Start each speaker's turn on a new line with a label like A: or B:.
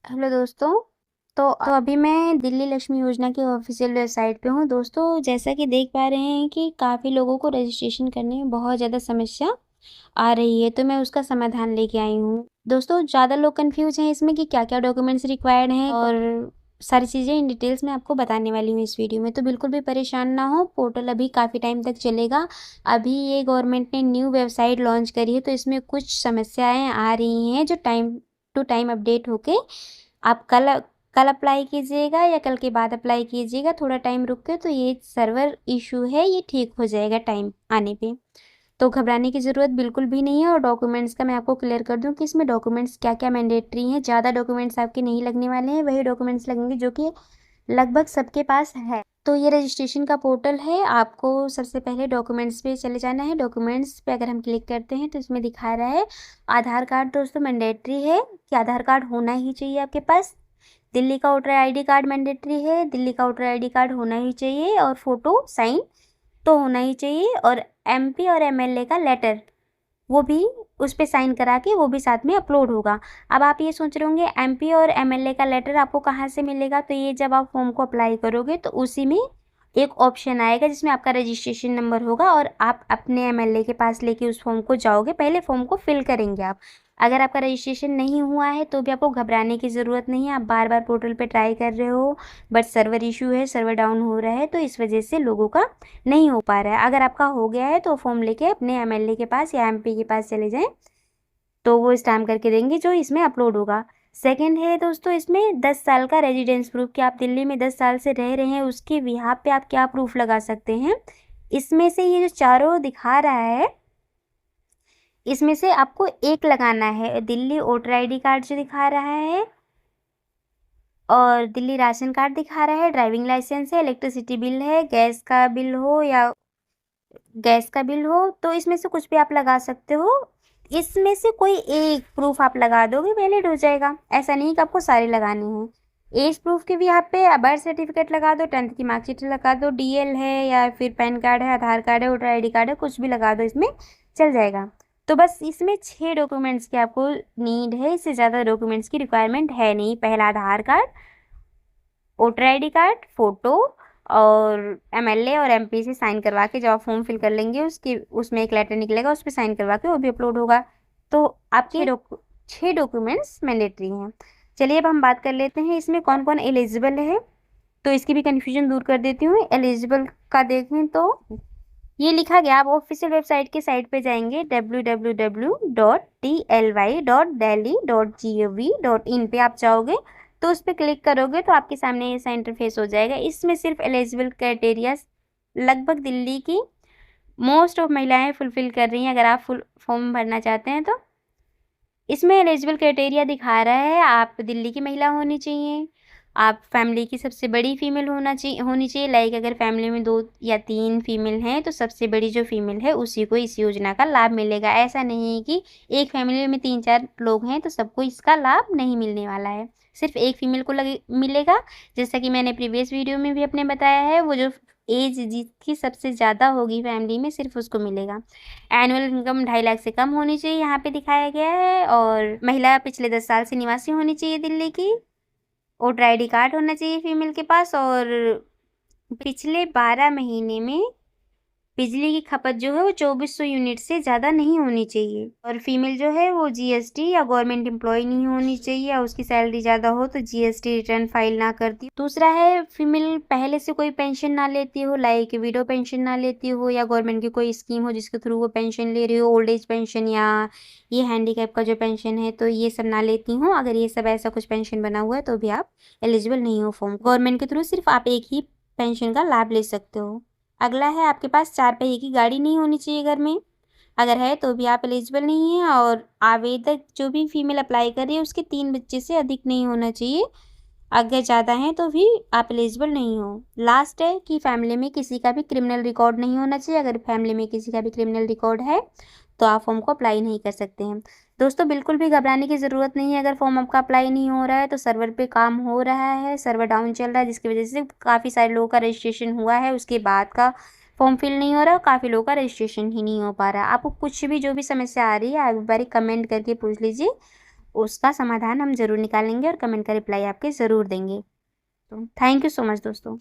A: Hello दोस्तों। तो अभी मैं दिल्ली लक्ष्मी योजना की ऑफिशियल वेबसाइट पे हूँ। दोस्तों, जैसा कि देख पा रहे हैं कि काफ़ी लोगों को रजिस्ट्रेशन करने में बहुत ज़्यादा समस्या आ रही है, तो मैं उसका समाधान लेके आई हूँ। दोस्तों, ज़्यादा लोग कंफ्यूज हैं इसमें कि क्या-क्या डॉक्यूमेंट्स रिक्वायर्ड हैं और सारी चीज़ें इन डिटेल्स में आपको बताने वाली हूँ इस वीडियो में। तो बिल्कुल भी परेशान ना हो, पोर्टल अभी काफ़ी टाइम तक चलेगा। अभी ये गवर्नमेंट ने न्यू वेबसाइट लॉन्च करी है, तो इसमें कुछ समस्याएँ आ रही हैं जो टाइम टू टाइम अपडेट होके आप कल अप्लाई कीजिएगा या कल के बाद अप्लाई कीजिएगा, थोड़ा टाइम रुक के, तो ये सर्वर इशू है, ये ठीक हो जाएगा टाइम आने पे। तो घबराने की ज़रूरत बिल्कुल भी नहीं है। और डॉक्यूमेंट्स का मैं आपको क्लियर कर दूं कि इसमें डॉक्यूमेंट्स क्या-क्या मैंडेटरी हैं। ज़्यादा डॉक्यूमेंट्स आपके नहीं लगने वाले हैं, वही डॉक्यूमेंट्स लगेंगे जो कि लगभग सबके पास है। तो ये रजिस्ट्रेशन का पोर्टल है। आपको सबसे पहले डॉक्यूमेंट्स पे चले जाना है। डॉक्यूमेंट्स पे अगर हम क्लिक करते हैं तो इसमें दिखा रहा है आधार कार्ड। दोस्तों, मैंडेटरी है कि आधार कार्ड होना ही चाहिए आपके पास। दिल्ली का वोटर आईडी कार्ड मैंडेटरी है, दिल्ली का वोटर आईडी कार्ड होना ही चाहिए। और फोटो साइन तो होना ही चाहिए। और एमपी और एमएलए का लेटर, वो भी उस पे साइन करा के वो भी साथ में अपलोड होगा। अब आप ये सोच रहे होंगे एमपी और एमएलए का लेटर आपको कहाँ से मिलेगा, तो ये जब आप फॉर्म को अप्लाई करोगे तो उसी में एक ऑप्शन आएगा जिसमें आपका रजिस्ट्रेशन नंबर होगा और आप अपने एमएलए के पास लेके उस फॉर्म को जाओगे। पहले फॉर्म को फिल करेंगे आप। अगर आपका रजिस्ट्रेशन नहीं हुआ है तो भी आपको घबराने की ज़रूरत नहीं है। आप बार बार पोर्टल पे ट्राई कर रहे हो, बट सर्वर इशू है, सर्वर डाउन हो रहा है, तो इस वजह से लोगों का नहीं हो पा रहा है। अगर आपका हो गया है तो फॉर्म लेके अपने एमएलए के पास या एमपी के पास चले जाएं, तो वो स्टैम्प करके देंगे जो इसमें अपलोड होगा। सेकंड है दोस्तों, इसमें 10 साल का रेजिडेंस प्रूफ कि आप दिल्ली में 10 साल से रह रहे हैं, उसके बिहाफ पे आप क्या प्रूफ लगा सकते हैं। इसमें से ये जो चारों दिखा रहा है, इसमें से आपको एक लगाना है। दिल्ली वोटर आईडी कार्ड जो दिखा रहा है, और दिल्ली राशन कार्ड दिखा रहा है, ड्राइविंग लाइसेंस है, इलेक्ट्रिसिटी बिल है, गैस का बिल हो, तो इसमें से कुछ भी आप लगा सकते हो। इसमें से कोई एक प्रूफ आप लगा दोगे, वैलिड हो जाएगा। ऐसा नहीं कि आपको सारे लगाने हैं। एज प्रूफ के भी यहाँ पे बर्थ सर्टिफिकेट लगा दो, 10th की मार्कशीट लगा दो, डीएल है या फिर पैन कार्ड है, आधार कार्ड है, वोटर आईडी कार्ड है, कुछ भी लगा दो, इसमें चल जाएगा। तो बस इसमें 6 डॉक्यूमेंट्स की आपको नीड है, इससे ज़्यादा डॉक्यूमेंट्स की रिक्वायरमेंट है नहीं। पहला Aadhaar card, voter ID card, photo, और एमएलए और एमपी से साइन करवा के जब आप फॉर्म फिल कर लेंगे उसकी उसमें एक लेटर निकलेगा, उस पर साइन करवा के वो भी अपलोड होगा। तो आपके 6 डॉक्यूमेंट्स मैंडेटरी हैं। चलिए अब हम बात कर लेते हैं इसमें कौन कौन एलिजिबल है, तो इसकी भी कन्फ्यूजन दूर कर देती हूँ। एलिजिबल का देखें तो ये लिखा गया, आप ऑफिशियल वेबसाइट के साइट पे जाएंगे www.tly.delhi.gov.in पे आप जाओगे, तो उस पर क्लिक करोगे तो आपके सामने ऐसा इंटरफेस हो जाएगा। इसमें सिर्फ एलिजिबल क्राइटेरिया लगभग दिल्ली की मोस्ट ऑफ महिलाएं फुलफिल कर रही हैं। अगर आप फुल फॉर्म भरना चाहते हैं तो इसमें एलिजिबल क्राइटेरिया दिखा रहा है, आप दिल्ली की महिला होनी चाहिए, आप फैमिली की सबसे बड़ी फीमेल होनी चाहिए। लाइक अगर फैमिली में 2 या 3 फीमेल हैं तो सबसे बड़ी जो फीमेल है उसी को इस योजना का लाभ मिलेगा। ऐसा नहीं है कि एक फैमिली में 3-4 लोग हैं तो सबको इसका लाभ नहीं मिलने वाला है, सिर्फ एक फीमेल को मिलेगा। जैसा कि मैंने प्रीवियस वीडियो में भी अपने बताया है, वो जो एज जिसकी सबसे ज़्यादा होगी फैमिली में, सिर्फ उसको मिलेगा। एनुअल इनकम 2.5 लाख से कम होनी चाहिए, यहाँ पे दिखाया गया है। और महिला पिछले 10 साल से निवासी होनी चाहिए दिल्ली की, वोटर आईडी कार्ड होना चाहिए फीमेल के पास, और पिछले 12 महीने में बिजली की खपत जो है वो 2400 यूनिट से ज़्यादा नहीं होनी चाहिए। और फीमेल जो है वो जीएसटी या गवर्नमेंट एम्प्लॉय नहीं होनी चाहिए, या उसकी सैलरी ज़्यादा हो तो जीएसटी रिटर्न फाइल ना करती। दूसरा है, फीमेल पहले से कोई पेंशन ना लेती हो, लाइक विडो पेंशन ना लेती हो, या गवर्नमेंट की कोई स्कीम हो जिसके थ्रू वो पेंशन ले रही हो, ओल्ड एज पेंशन या ये हैंडीकैप का जो पेंशन है, तो ये सब ना लेती हो। अगर ये सब ऐसा कुछ पेंशन बना हुआ है तो भी आप एलिजिबल नहीं हो फॉर्म। गवर्नमेंट के थ्रू सिर्फ आप एक ही पेंशन का लाभ ले सकते हो। अगला है, आपके पास 4 पहिए की गाड़ी नहीं होनी चाहिए घर में, अगर है तो भी आप एलिजिबल नहीं हैं। और आवेदक जो भी फीमेल अप्लाई कर रही है उसके 3 बच्चे से अधिक नहीं होना चाहिए, अगर ज़्यादा हैं तो भी आप एलिजिबल नहीं हो। लास्ट है कि फैमिली में किसी का भी क्रिमिनल रिकॉर्ड नहीं होना चाहिए, अगर फैमिली में किसी का भी क्रिमिनल रिकॉर्ड है तो आप फॉर्म को अप्लाई नहीं कर सकते हैं। दोस्तों, बिल्कुल भी घबराने की ज़रूरत नहीं है। अगर फॉर्म आपका अप्लाई नहीं हो रहा है तो सर्वर पे काम हो रहा है, सर्वर डाउन चल रहा है, जिसकी वजह से काफ़ी सारे लोगों का रजिस्ट्रेशन हुआ है, उसके बाद का फॉर्म फिल नहीं हो रहा, काफ़ी लोगों का रजिस्ट्रेशन ही नहीं हो पा रहा है। आपको कुछ भी जो भी समस्या आ रही है आप एक बार कमेंट करके पूछ लीजिए, उसका समाधान हम ज़रूर निकालेंगे और कमेंट का रिप्लाई आपके ज़रूर देंगे। तो थैंक यू सो मच दोस्तों।